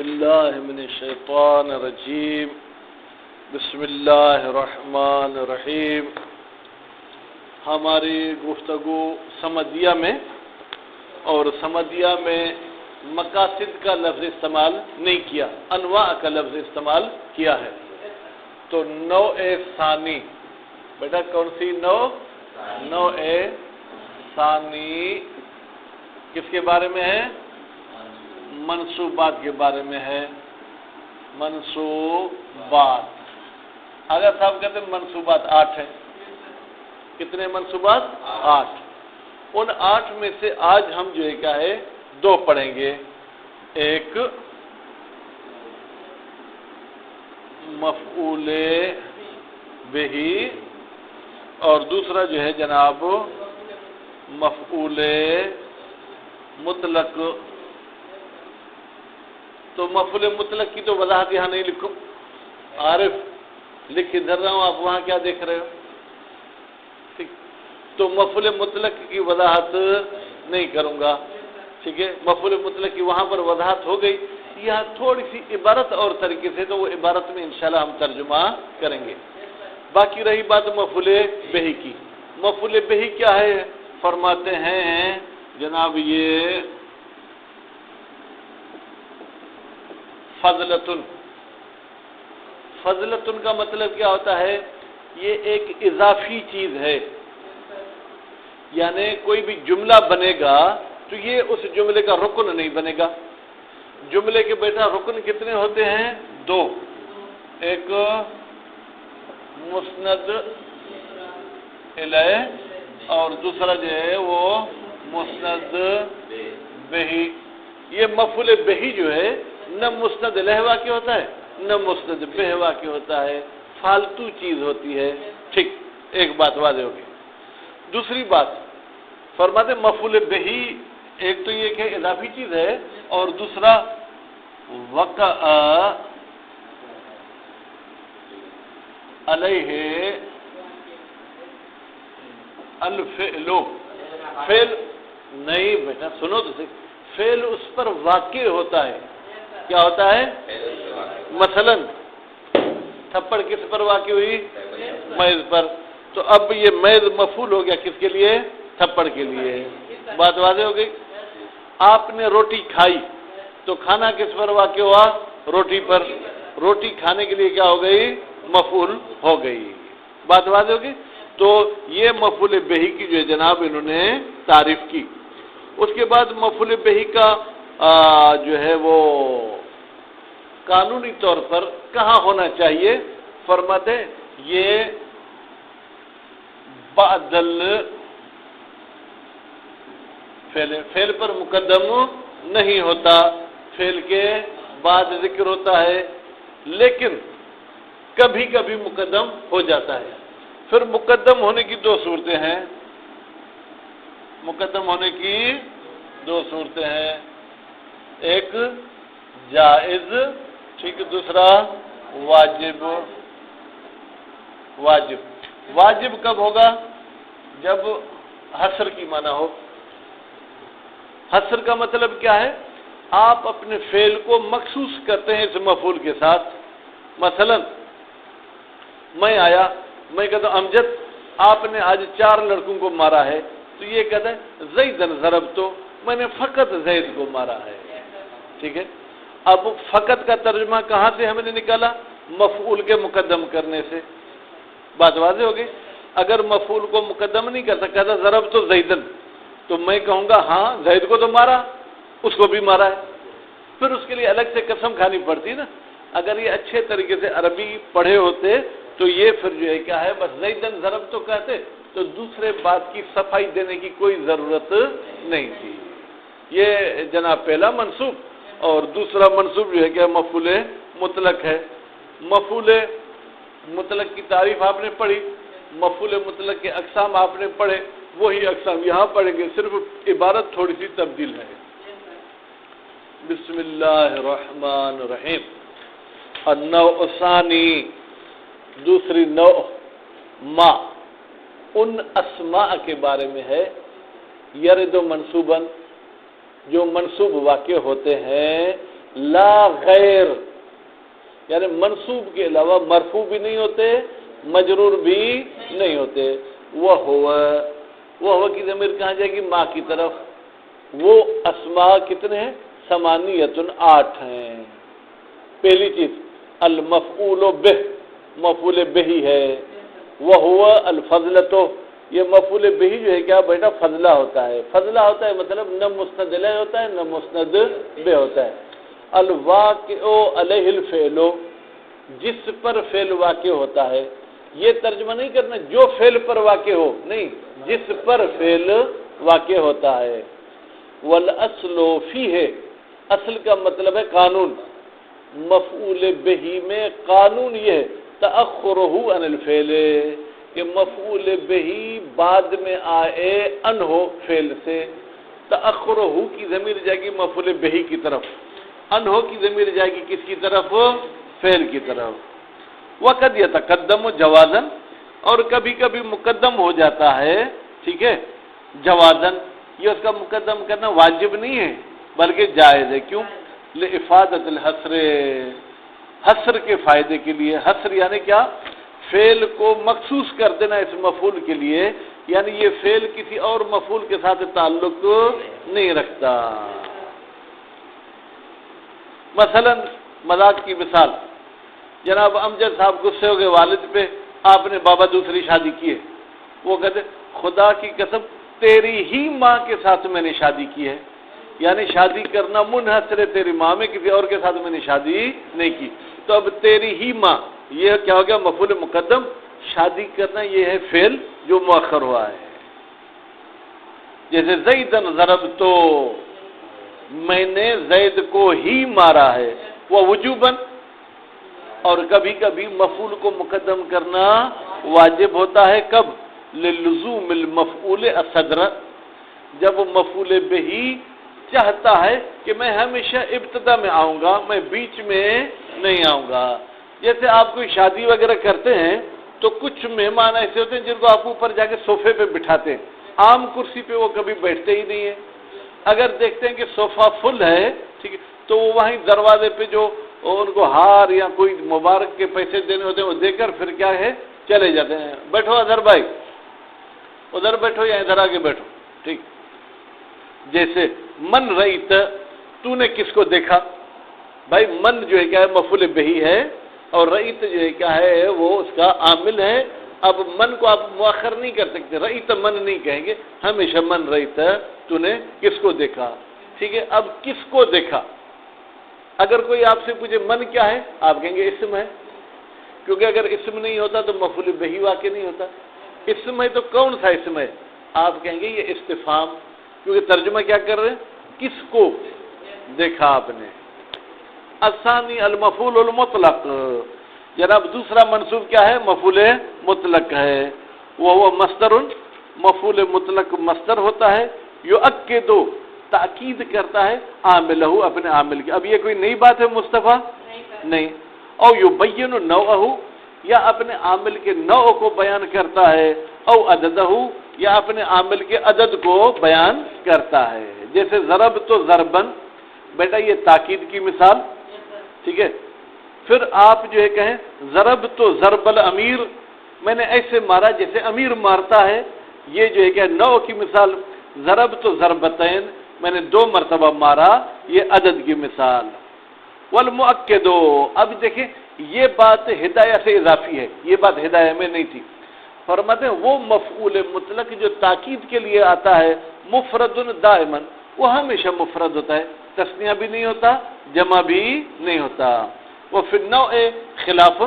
اللہ من الشیطان الرجیم بسم اللہ الرحمن الرحیم۔ ہماری گفتگو سمدیہ میں اور سمدیہ میں مقاصد کا لفظ استعمال نہیں کیا، انواع کا لفظ استعمال کیا ہے۔ تو نوع ثانی، بیٹا کون سی نوع ثانی کس کے بارے میں ہے؟ منصوبات کے بارے میں ہے۔ منصوبات، اگر صاحب کہتے ہیں منصوبات 8 ہیں۔ کتنے منصوبات؟ 8۔ ان 8 میں سے آج ہم جو ہے کیا ہے 2 پڑھیں گے۔ ایک مفعول بہ اور دوسرا جو ہے جناب مفعول مطلق۔ تو مفعول مطلق کی تو وضاحت یہاں نہیں لکھو، عارف لکھ کے دھر رہا ہوں، آپ وہاں کیا دیکھ رہے ہو؟ ٹھیک، تو مفعول مطلق کی وضاحت نہیں کروں گا، ٹھیک ہے۔ مفعول مطلق کی وہاں پر وضاحت ہو گئی، یہاں تھوڑی سی عبارت اور طریقے سے، تو وہ عبارت میں انشاءاللہ ہم ترجمہ کریں گے۔ باقی رہی بات مفعول بہ کی۔ مفعول بہ کیا ہے؟ فرماتے ہیں جناب یہ فضلتن۔ فضلتن کا مطلب کیا ہوتا ہے؟ یہ ایک اضافی چیز ہے، یعنی کوئی بھی جملہ بنے گا تو یہ اس جملے کا رکن نہیں بنے گا۔ جملے کے بیٹا رکن کتنے ہوتے ہیں؟ 2، ایک مسند الیہ اور دوسرا جو ہے وہ مسند بہ۔ یہ مفعول بہ جو ہے نہ مسند الیہ واقع ہوتا ہے نہ مسند بہ واقع ہوتا ہے، فالتو چیز ہوتی ہے۔ ٹھیک، ایک بات واضح ہوگی۔ دوسری بات فرماتے مفعول بہ ایک تو یہ کہ اضافی چیز ہے، اور دوسرا وقع علیہ الفعل۔ فعل نہیں بیٹا، سنو تو صحیح، فعل اس پر واقع ہوتا ہے۔ کیا ہوتا ہے؟ مثلا تھپڑ کس پر واقع ہوئی؟ میز پر۔ تو اب یہ میز مفعول ہو گیا کس کے لیے؟ تھپڑ کے لیے۔ بات واضح ہو گئی۔ آپ نے روٹی کھائی تو کھانا کس پر واقع ہوا؟ روٹی پر۔ روٹی کھانے کے لیے کیا ہو گئی؟ مفعول ہو گئی۔ بات واضح ہو گئی۔ تو یہ مفعول بہ کی جو ہے جناب انہوں نے تعریف کی۔ اس کے بعد مفعول بہ کا جو ہے وہ قانونی طور پر کہاں ہونا چاہیے؟ فرماتے یہ بعد فعل پر مقدم نہیں ہوتا، فعل کے بعد ذکر ہوتا ہے، لیکن کبھی کبھی مقدم ہو جاتا ہے۔ پھر مقدم ہونے کی 2 صورتیں ہیں۔ مقدم ہونے کی 2 صورتیں ہیں، ایک جائز، ٹھیک ہے، دوسرا واجب۔ واجب کب ہوگا؟ جب حصر کی معنی ہو۔ حصر کا مطلب کیا ہے؟ آپ اپنے فعل کو مخصوص کرتے ہیں اس مفعول کے ساتھ۔ مثلا میں آیا، میں کہتا ہوں امجد آپ نے آج 4 لڑکوں کو مارا ہے، تو یہ کہتا ہے زیدن ضربتو، میں نے فقط زید کو مارا ہے۔ ٹھیک ہے، اب فقط کا ترجمہ کہاں سے ہم نے نکالا؟ مفعول کے مقدم کرنے سے۔ بات واضح ہو گئی۔ اگر مفعول کو مقدم نہیں کر سکتا تھا ضربتو زیدن، تو میں کہوں گا ہاں زید کو تو مارا، اس کو بھی مارا ہے، پھر اس کے لیے الگ سے قسم کھانی پڑتی نا۔ اگر یہ اچھے طریقے سے عربی پڑھے ہوتے تو یہ پھر جو ہے کیا ہے بس زیدن ضربتو کہتے، تو دوسرے بات کی صفائی دینے کی کوئی ضرورت نہیں تھی۔ یہ جناب پہلا منصوب، اور دوسرا منصوب جو ہے کہ مفعول مطلق ہے۔ مفعول مطلق کی تعریف آپ نے پڑھی، مفعول مطلق کے اقسام آپ نے پڑھے، وہی اقسام یہاں پڑھیں گے، صرف عبارت تھوڑی سی تبدیل ہے۔ بسم اللہ الرحمن الرحیم۔ النوع الثانی، دوسری نوع ما ان اسماء کے بارے میں ہے، یرد منصوباً، جو منصوب واقع ہوتے ہیں لا غیر، یعنی منصوب کے علاوہ مرفوع بھی نہیں ہوتے، مجرور بھی نہیں ہوتے۔ وہ کی ضمیر کہاں جائے گی؟ ما کی طرف۔ وہ اسماء کتنے ہیں؟ ثمانیۃ، 8 ہیں۔ پہلی چیز المفعول بہ، مفعول بہ ہے۔ وہ الفضلۃ، یہ مفعول بہ جو ہے کیا بیٹا؟ فضلہ ہوتا ہے۔ فضلہ ہوتا ہے مطلب نہ مسند الیہ ہوتا ہے نہ مسند بہ ہوتا ہے۔ الواقع علیہ الفعل، جس پر فعل واقع ہوتا ہے۔ یہ ترجمہ نہیں کرنا جو فعل پر واقع ہو، نہیں، جس پر فعل واقع ہوتا ہے۔ والاصل فیہ، اصل کا مطلب ہے قانون۔ مفعول بہ میں قانون یہ ہے تأخرہ عن الفعل، کہ مفعول بہ بعد میں آئے انہو فعل سے۔ تأخرہ کی ضمیر جائے گی مفعول بہ کی طرف، انہو کی ضمیر جائے گی کس کی طرف؟ فعل کی طرف۔ وقد یتقدم جوازن، اور کبھی کبھی مقدم ہو جاتا ہے، ٹھیک ہے، جوازن، یہ اس کا مقدم کرنا واجب نہیں ہے بلکہ جائز ہے۔ کیوں؟ لافادۃ الحصر، حصر کے فائدے کے لیے۔ حصر یعنی کیا؟ فعل کو مخصوص کر دینا اس مفعول کے لیے، یعنی یہ فعل کسی اور مفعول کے ساتھ تعلق نہیں رکھتا۔ مثلا مذاق کی مثال، جناب امجد صاحب غصے ہو گئے والد پہ، آپ نے بابا دوسری شادی کی ہے۔ وہ کہتے خدا کی قسم تیری ہی ماں کے ساتھ میں نے شادی کی ہے، یعنی شادی کرنا منحصر ہے تیری ماں میں، کسی اور کے ساتھ میں نے شادی نہیں کی۔ تو اب تیری ہی ماں، یہ کیا ہو گیا؟ مفعول مقدم۔ شادی کرنا یہ ہے فعل جو مؤخر ہوا ہے۔ جیسے زیدن ضربتو، میں نے زید کو ہی مارا ہے، وہ وجوباً، اور کبھی کبھی مفعول کو مقدم کرنا واجب ہوتا ہے۔ کب؟ للزوم المفعول الصدر، جب مفعول بہ چاہتا ہے کہ میں ہمیشہ ابتدا میں آؤں گا، میں بیچ میں نہیں آؤں گا۔ جیسے آپ کوئی شادی وغیرہ کرتے ہیں تو کچھ مہمان ایسے ہوتے ہیں جن کو آپ اوپر جا کے صوفے پہ بٹھاتے ہیں، عام کرسی پہ وہ کبھی بیٹھتے ہی نہیں ہیں۔ اگر دیکھتے ہیں کہ صوفہ فل ہے، ٹھیک ہے، تو وہ وہیں دروازے پہ جو ان کو ہار یا کوئی مبارک کے پیسے دینے ہوتے ہیں وہ دے کر پھر کیا ہے چلے جاتے ہیں۔ بیٹھو اظہر بھائی، ادھر بیٹھو یا ادھر آگے بیٹھو، ٹھیک۔ جیسے من رأیت، تو نے کس کو دیکھا؟ بھائی من جو ہے کیا ہے؟ مفعول بہ ہے، اور رأیت جو ہے کیا ہے؟ وہ اس کا عامل ہے۔ اب من کو آپ مؤخر نہیں کر سکتے، رأیت من نہیں کہیں گے، ہمیشہ من رأیت، تو نے کس کو دیکھا، ٹھیک ہے۔ اب کس کو دیکھا، اگر کوئی آپ سے پوچھے من کیا ہے، آپ کہیں گے اسم ہے، کیونکہ اگر اسم نہیں ہوتا تو مفعول بہ واقع نہیں ہوتا۔ اسم ہے تو کون سا اسم ہے؟ آپ کہیں گے یہ استفہام، کیونکہ ترجمہ کیا کر رہے ہیں؟ کس کو دیکھا آپ نے۔ الثانی المفعول المطلق، جناب دوسرا منصوب کیا ہے؟ مفعول مطلق ہے۔ وہ مصدر، مفعول مطلق مصدر ہوتا ہے، یؤکد، تاکید کرتا ہے، عاملہ، اپنے عامل کی۔ اب یہ کوئی نئی بات ہے مصطفیٰ؟ نہیں۔ او یبین نوعہ، یا اپنے عامل کے نوع کو بیان کرتا ہے، او عددہ، یا اپنے عامل کے عدد کو بیان کرتا ہے۔ جیسے ضرب تو ضربن، بیٹا یہ تاکید کی مثال، ٹھیک ہے۔ پھر آپ جو ہے کہیں ضرب تو ضرب الامیر، میں نے ایسے مارا جیسے امیر مارتا ہے، یہ جو ہے کہ نوع کی مثال۔ ضرب تو ضربتین، میں نے 2 مرتبہ مارا، یہ عدد کی مثال۔ والمؤکد، اب دیکھیں یہ بات ہدایہ سے اضافی ہے، یہ بات ہدایہ میں نہیں تھی۔ فرماتے ہیں وہ مفعول مطلق جو تاکید کے لیے آتا ہے، مفرد دائما، وہ ہمیشہ مفرد ہوتا ہے، تثنیہ بھی نہیں ہوتا، جمع بھی نہیں ہوتا۔ وہ فی النوع خلاف،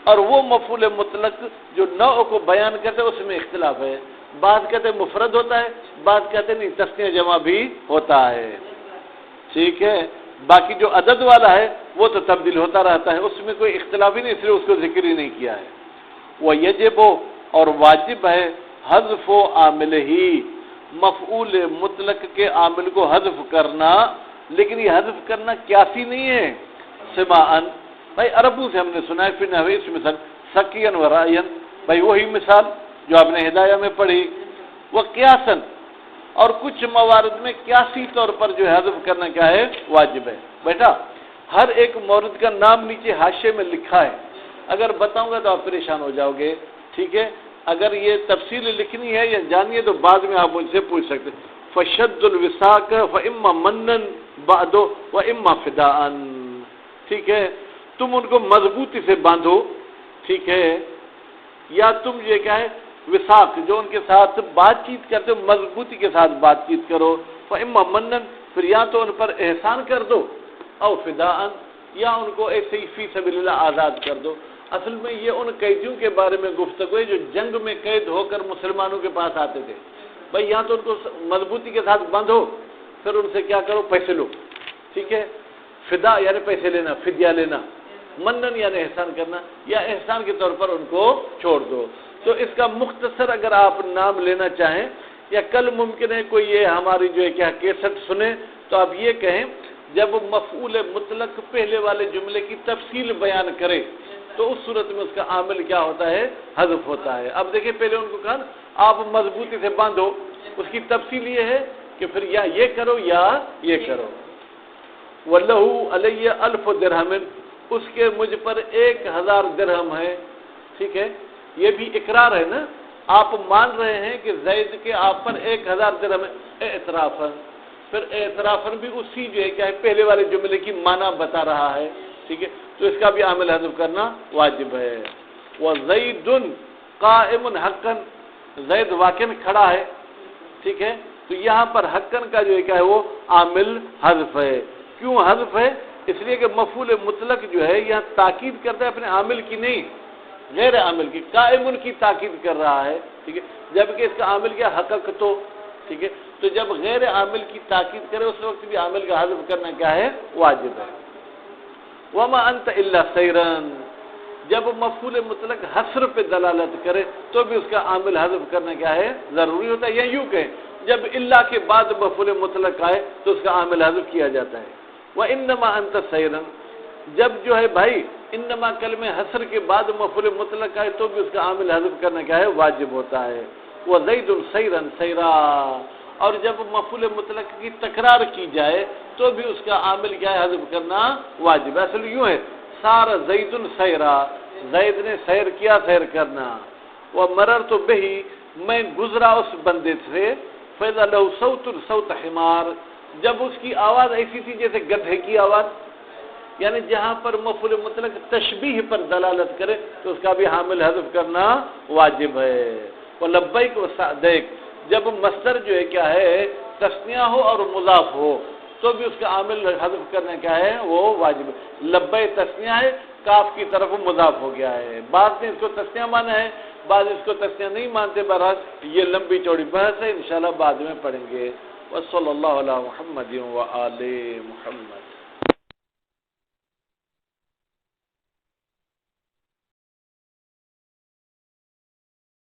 اور وہ مفعول مطلق جو نوع کو بیان کرتے ہیں اس میں اختلاف ہے، بعض کہتے ہیں مفرد ہوتا ہے، بعض کہتے ہیں نہیں تثنیہ جمع بھی ہوتا ہے، ٹھیک ہے۔ باقی جو عدد والا ہے وہ تو تبدیل ہوتا رہتا ہے، اس میں کوئی اختلاف ہی نہیں، اس لیے اس کو ذکر ہی نہیں کیا ہے۔ وہ یجب، اور واجب ہے، حذف عامل ہی، مفعول مطلق کے عامل کو حذف کرنا، لیکن یہ حذف کرنا قیاسی نہیں ہے، سماعن، بھائی عربوں سے ہم نے سنا ہے، پھر نحوی اس مثال سقین و رائین، بھائی وہی مثال جو آپ نے ہدایہ میں پڑھی۔ وہ قیاسن، اور کچھ موارد میں قیاسی طور پر جو ہے حذف کرنا کیا ہے واجب ہے۔ بیٹا ہر ایک مورد کا نام نیچے حاشیے میں لکھا ہے، اگر بتاؤں گا تو آپ پریشان ہو جاؤ گے، ٹھیک ہے؟ اگر یہ تفصیل لکھنی ہے یا جاننی ہے تو بعد میں آپ مجھ سے پوچھ سکتے۔ فشد الوثاق فاما منن بعد واما فداء، ٹھیک ہے؟ تم ان کو مضبوطی سے باندھو، ٹھیک ہے؟ یا تم یہ کیا ہے وثاق، جو ان کے ساتھ بات چیت کرتے ہو مضبوطی کے ساتھ بات چیت کرو۔ فاما منن، پھر یا تو ان پر احسان کر دو، او فداء، یا ان کو ایسے ہی فی سبیل اللہ آزاد کر دو۔ اصل میں یہ ان قیدیوں کے بارے میں گفتگو ہے جو جنگ میں قید ہو کر مسلمانوں کے پاس آتے تھے۔ بھائی یا تو ان کو مضبوطی کے ساتھ باندھو، پھر ان سے کیا کرو پیسے لو، ٹھیک ہے؟ فدا یعنی پیسے لینا، فدیہ لینا، منن یعنی احسان کرنا، یا احسان کے طور پر ان کو چھوڑ دو۔ تو اس کا مختصر اگر آپ نام لینا چاہیں، یا کل ممکن ہے کوئی یہ ہماری جو ہے کیا کیسٹ سنے تو آپ یہ کہیں جب مفعول مطلق پہلے والے جملے کی تفصیل بیان کرے تو اس صورت میں اس کا عامل کیا ہوتا ہے حذف ہوتا ہے۔ اب دیکھیں پہلے ان کو کہا آپ مضبوطی سے باندھو، اس کی تفصیل یہ ہے کہ پھر یا یہ کرو یا یہ کرو۔ وَلَهُ عَلَيَّ أَلْفُ دِرْهَمٍ، اس کے مجھ پر 1000 درہم ہے، ٹھیک ہے؟ یہ بھی اقرار ہے نا، آپ مان رہے ہیں کہ زید کے آپ پر 1000 درہم ہے، اعترافاً، پھر اعترافاً بھی اسی جو ہے کیا ہے پہلے والے جملے کی معنی بتا رہا ہے، ٹھیک ہے؟ تو اس کا بھی عامل حذف کرنا واجب ہے۔ وَزَيْدٌ قَائِمٌ حَقًّا، زید واقعاً کھڑا ہے، ٹھیک ہے؟ تو یہاں پر حقاً کا جو ہے کیا ہے وہ عامل حذف ہے۔ کیوں حذف ہے؟ اس لیے کہ مفعول مطلق جو ہے یہاں تاکید کرتا ہے اپنے عامل کی نہیں، غیر عامل کی، قائم کی تاکید کر رہا ہے، ٹھیک ہے؟ جبکہ اس کا عامل کیا حقق تو، ٹھیک ہے؟ تو جب غیر عامل کی تاکید کرے اس وقت بھی عامل کا حذف کرنا کیا ہے واجب ہے۔ وما انت الا سیرن، جب مفعول مطلق حصر پہ دلالت کرے تو بھی اس کا عامل حذف کرنا کیا ہے ضروری ہوتا ہے، یا یوں کہیں جب الا کے بعد مفعول مطلق آئے تو اس کا عامل حذف کیا جاتا ہے۔ وانما انت سیرن، جب جو ہے بھائی انما کلمہ حصر کے بعد مفعول مطلق آئے تو بھی اس کا عامل حذف کرنا کیا ہے واجب ہوتا ہے۔ وزید سیرا سیرا، اور جب مفعول مطلق کی تکرار کی جائے تو بھی اس کا عامل کیا ہے حذف کرنا واجب ہے۔ اصل یوں ہے سارا زید سیرا، زید نے سیر کیا، سیر کرنا۔ ومررت به، میں گزرا اس بندے سے، فاذا له صوت صوت حمار، جب اس کی آواز ایسی تھی جیسے گدھے کی آواز، یعنی جہاں پر مفعول مطلق تشبیہ پر دلالت کرے تو اس کا بھی عامل حذف کرنا واجب ہے۔ ولبیک وسعدیک، جب مصدر جو ہے کیا ہے تثنیہ ہو اور مضاف ہو تو بھی اس کا عامل حذف کرنا کیا ہے وہ واجب ہے۔ لبے تثنیہ ہے، کاف کی طرف مضاف ہو گیا ہے، بعض نے اس کو تثنیہ مانا ہے، بعض اس کو تثنیہ نہیں مانتے، بہرحال یہ لمبی چوڑی بحث ہے، انشاءاللہ بعد میں پڑھیں گے۔ وصلی اللہ علی محمد و آل محمد۔